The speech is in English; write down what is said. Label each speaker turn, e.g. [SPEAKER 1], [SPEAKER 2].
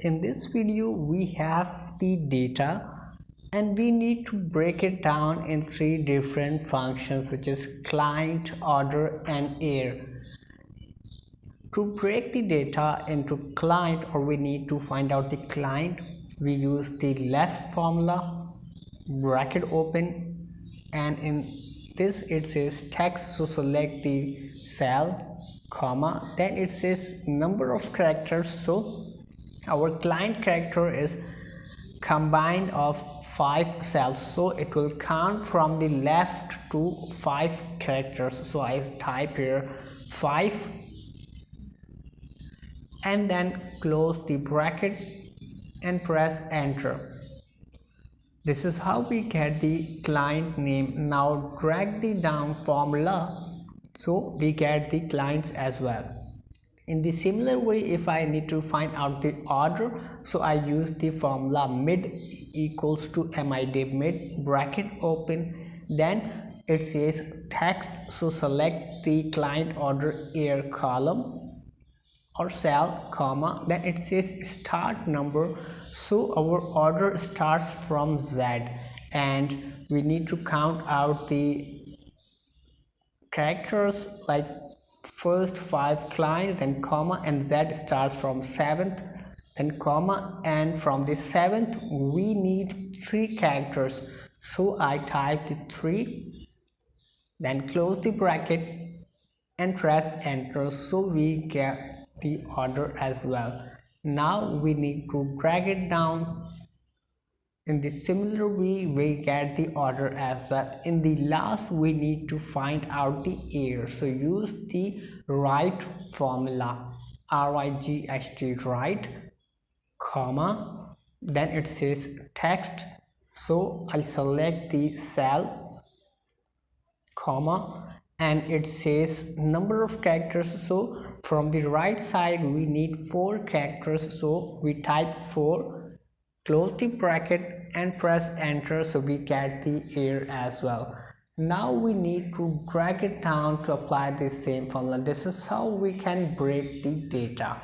[SPEAKER 1] In this video we have the data and we need to break it down in three different functions, which is client, order and air. To break the data into client, or we need to find out the client, we use the left formula, bracket open, and in this it says text, so select the cell, comma, then it says number of characters, so our client character is combined of 5 cells, so it will count from the left to 5 characters. So I type here 5 and then close the bracket and press enter. This is how we get the client name. Now drag the down formula so we get the clients as well. In the similar way, if I need to find out the order, so I use the formula mid equals to mid, mid bracket open, then it says text, so select the client order air column or cell, comma, then it says start number, so our order starts from Z and we need to count out the characters like first 5 client, then comma, and Z starts from 7th, then comma, and from the 7th we need 3 characters, so I type the 3, then close the bracket and press enter, so we get the order as well. Now we need to drag it down. In the similar way we get the order as well. In the last we need to find out the air, so use the right formula, RIGHT, right, comma, then it says text, so I select the cell, comma, and it says number of characters, so from the right side we need 4 characters, so we type 4, close the bracket and press enter, so we get the air as well. Now we need to drag it down to apply the same formula. This is how we can break the data.